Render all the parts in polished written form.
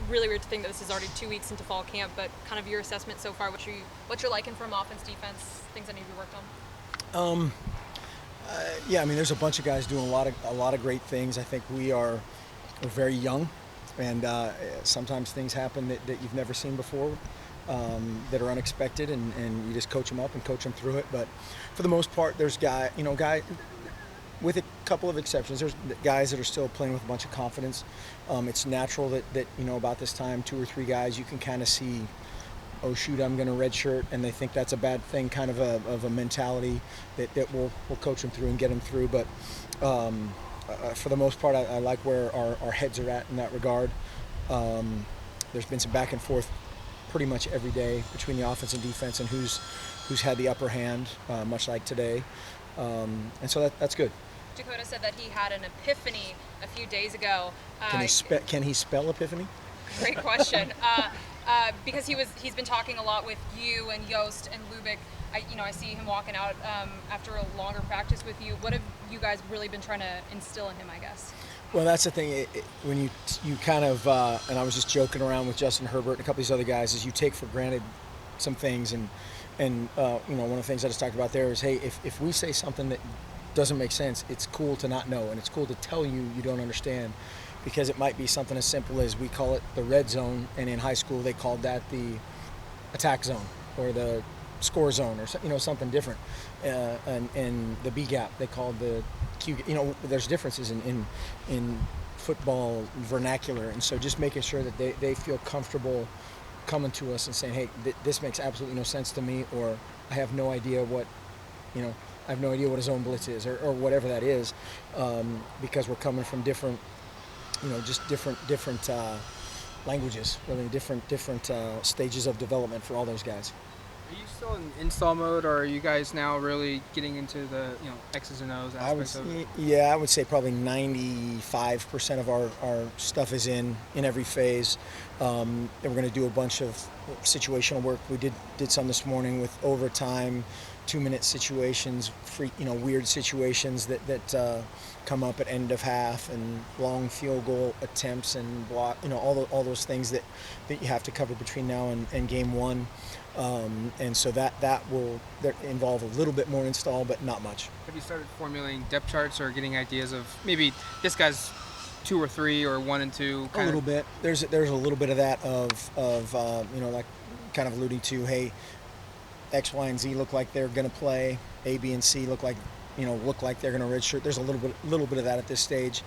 really weird to think that this is already 2 weeks into fall camp, but kind of your assessment so far, what you're liking from offense, defense, things that need to be worked on. Yeah, I mean, there's a bunch of guys doing a lot of great things. I think we're very young, and sometimes things happen that you've never seen before, that are unexpected, and you just coach them up and coach them through it. But for the most part, there's guy with a couple of exceptions. There's guys that are still playing with a bunch of confidence. It's natural that about this time, 2 or 3 guys, you can kind of see, oh shoot, I'm going to redshirt, and they think that's a bad thing, kind of a mentality that we'll coach them through and get them through. But for the most part, I like where our heads are at in that regard. There's been some back and forth pretty much every day between the offense and defense and who's had the upper hand, much like today. And so that's good. Dakota said that he had an epiphany a few days ago. Can he spell epiphany? Great question. Because he's been talking a lot with you and Yost and Lubick. I see him walking out after a longer practice with you. What have you guys really been trying to instill in him, I guess? Well, that's the thing. When you kind of, and I was just joking around with Justin Herbert and a couple of these other guys, is you take for granted some things, and one of the things I just talked about there is, hey, if we say something that doesn't make sense, it's cool to not know, and it's cool to tell you don't understand, because it might be something as simple as, we call it the red zone, and in high school they called that the attack zone or the score zone, or something different, and the B gap they called the Q. There's differences in football vernacular, and so just making sure that they feel comfortable coming to us and saying, hey, this makes absolutely no sense to me, or I have no idea what a zone blitz is, or whatever that is, because we're coming from different, just different languages, really different stages of development for all those guys. Are you still in install mode, or are you guys now really getting into the X's and O's aspects of it? Yeah, I would say probably 95% of our stuff is in every phase. And we're going to do a bunch of situational work. We did some this morning with overtime, 2-minute situations, weird situations that come up at end of half, and long field goal attempts and block, all those things that you have to cover between now and game one. And so that will involve a little bit more install, but not much. Have you started formulating depth charts or getting ideas of maybe this guy's 2 or 3 or 1 and 2? A little bit. There's a little bit of that of like kind of alluding to, hey, X, Y, and Z look like they're going to play. A, B, and C look like they're going to redshirt. There's a little bit of that at this stage,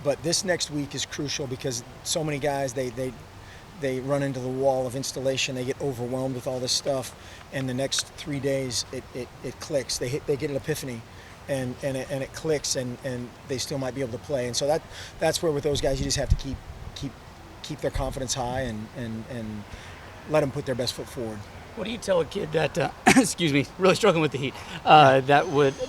but this next week is crucial because so many guys they run into the wall of installation. They get overwhelmed with all this stuff, and the next 3 days it clicks. They get an epiphany, and it clicks, and they still might be able to play. And so that's where with those guys you just have to keep their confidence high and let them put their best foot forward. What do you tell a kid that, excuse me, really struggling with the heat, that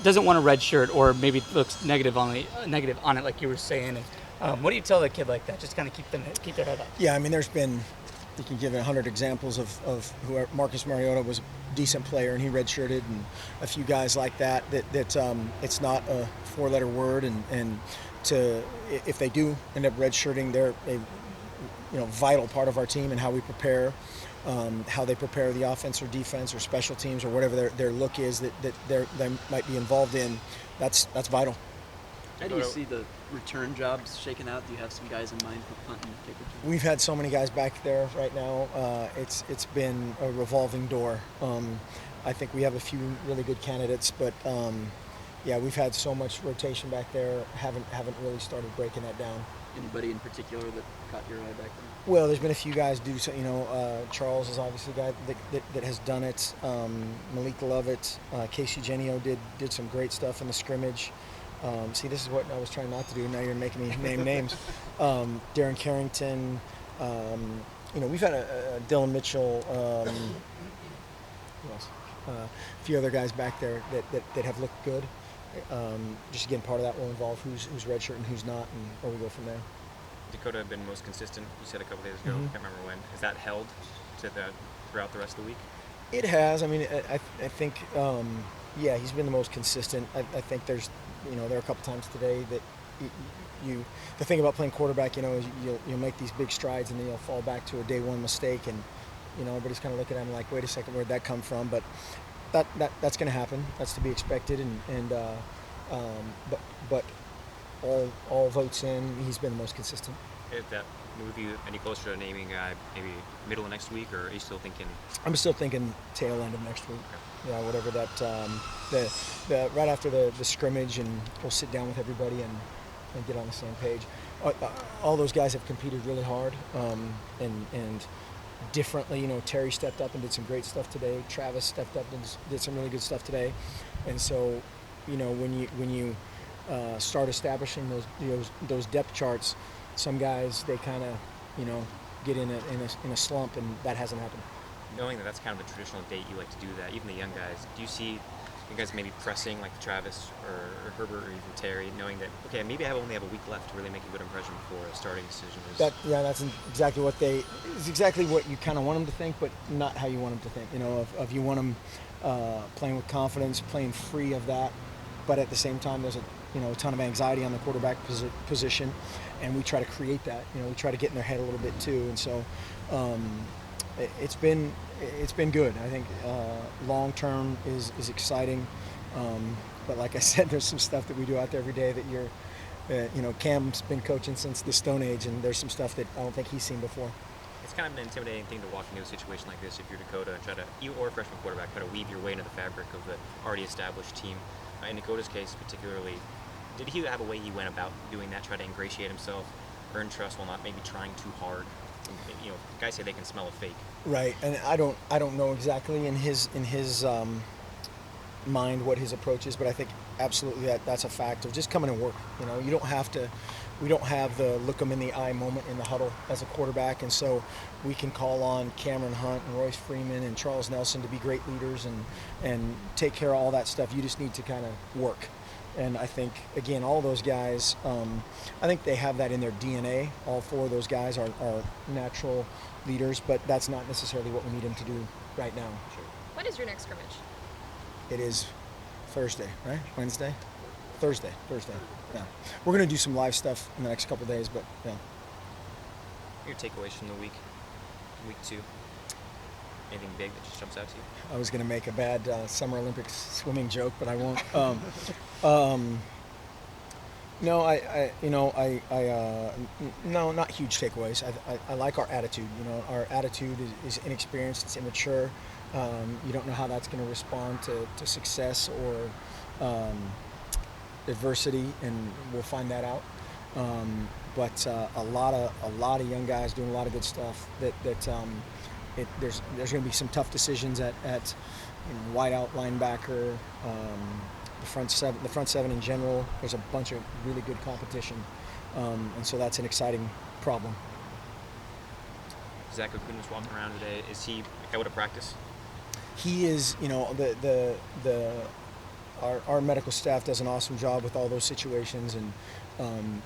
doesn't want a red shirt, or maybe looks negative on it, like you were saying? What do you tell a kid like that? Just kind of keep their head up. Yeah, I mean, you can give 100 examples of who Marcus Mariota was a decent player and he redshirted, and a few guys like that it's not a 4-letter word, and if they do end up redshirting, they're a vital part of our team and how we prepare. How they prepare the offense or defense or special teams or whatever their look is that they might be involved in, that's vital. How do you see the return jobs shaking out? Do you have some guys in mind for punt and kick return? We've had so many guys back there right now. It's been a revolving door. I think we have a few really good candidates, but yeah, we've had so much rotation back there. Haven't really started breaking that down. Anybody in particular that caught your eye back there? Well, there's been a few guys do so. Charles is obviously a guy that has done it. Malik Lovett, Casey Genio did some great stuff in the scrimmage. See, this is what I was trying not to do. Now you're making me name names. Darren Carrington. We've had a Dylan Mitchell. Who else? A few other guys back there that have looked good. Just again, part of that will involve who's redshirt and who's not, and where we go from there. Dakota have been most consistent, you said a couple days ago. Mm-hmm. Can't remember when. Has that held throughout the rest of the week? It has. I mean, I think, yeah, he's been the most consistent. I think there are a couple times today that the thing about playing quarterback, is you'll make these big strides and then you'll fall back to a day one mistake, and everybody's kind of looking at him like, wait a second, where'd that come from? But that's going to happen. That's to be expected, but all votes in, he's been the most consistent. If that move you any closer to naming maybe middle of next week, or are you still thinking? I'm still thinking tail end of next week. Yeah, whatever that the right after the scrimmage, and we'll sit down with everybody and get on the same page. All those guys have competed really hard, and differently. Terry stepped up and did some great stuff today. Travis stepped up and did some really good stuff today. And so, when you start establishing those depth charts, some guys, they kind of get in a slump, and that hasn't happened. Knowing that that's kind of the traditional date you like to do that, even the young guys, do you see you guys maybe pressing like Travis or Herbert or even Terry, knowing that, okay, maybe I only have a week left to really make a good impression before a starting decision is... That's exactly it's exactly what you kind of want them to think, but not how you want them to think. If you want them playing with confidence, playing free of that, but at the same time there's a ton of anxiety on the quarterback position, and we try to create that. We try to get in their head a little bit too, and so it's been good. I think long term is exciting, but like I said, there's some stuff that we do out there every day that Cam's been coaching since the Stone Age, and there's some stuff that I don't think he's seen before. It's kind of an intimidating thing to walk into a situation like this if you're Dakota and try to, you or a freshman quarterback, try to weave your way into the fabric of the already established team. In Dakota's case particularly, did he have a way he went about doing that, try to ingratiate himself, earn trust while not maybe trying too hard? Guys say they can smell a fake. Right, and I don't know exactly in his mind what his approach is, but I think absolutely that's a fact of just coming and work. You don't have to. We don't have the look them in the eye moment in the huddle as a quarterback, and so we can call on Cameron Hunt and Royce Freeman and Charles Nelson to be great leaders and take care of all that stuff. You just need to kind of work. And I think, again, all those guys, I think they have that in their DNA. All four of those guys are natural leaders, but that's not necessarily what we need them to do right now. Sure. When is your next scrimmage? It is Thursday, right? Wednesday? Thursday. Yeah. We're going to do some live stuff in the next couple of days, but yeah. Your takeaways from the week 2? Anything big that just jumps out to you? I was going to make a bad Summer Olympics swimming joke, but I won't. No, no, not huge takeaways. I like our attitude. Our attitude is inexperienced, it's immature. You don't know how that's going to respond to success or adversity, and we'll find that out. But a lot of young guys doing a lot of good stuff. There's going to be some tough decisions at wideout, linebacker, the front seven in general. There's a bunch of really good competition, and so that's an exciting problem. Zach Okun was walking around today. Is he out of practice? He is. Our medical staff does an awesome job with all those situations, and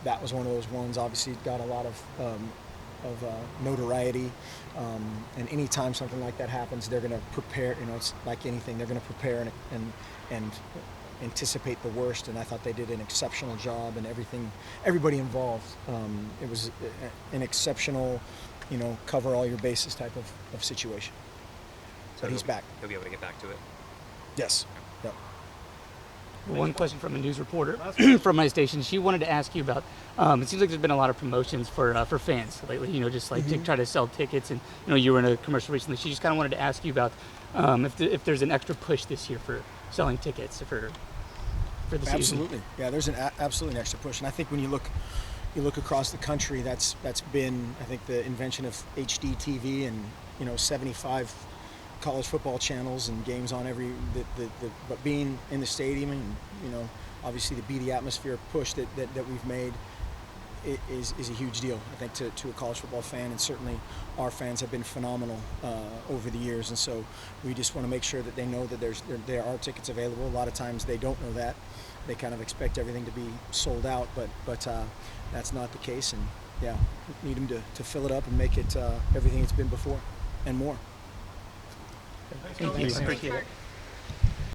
that was one of those ones. Obviously, got a lot of notoriety, and anytime something like that happens, they're going to prepare. It's like anything; they're going to prepare and anticipate the worst. And I thought they did an exceptional job, and everybody involved. It was an exceptional, cover all your bases type of situation. But he's back. He'll be able to get back to it. Yes. Yep. One question from a news reporter from my station. She wanted to ask you about. It seems like there's been a lot of promotions for fans lately. Just like to try to sell tickets, and you were in a commercial recently. She just kind of wanted to ask you about if there's an extra push this year for selling tickets for the season. Absolutely, yeah. There's absolutely an extra push, and I think when you look across the country, that's been, I think, the invention of HD TV and 75 college football channels and games on but being in the stadium and obviously the atmosphere push that we've made is a huge deal, I think, to a college football fan, and certainly our fans have been phenomenal over the years, and so we just want to make sure that they know that there are tickets available. A lot of times they don't know that. They kind of expect everything to be sold out, but that's not the case, and yeah, we need them to fill it up and make it everything it's been before and more. Thank you. Appreciate it.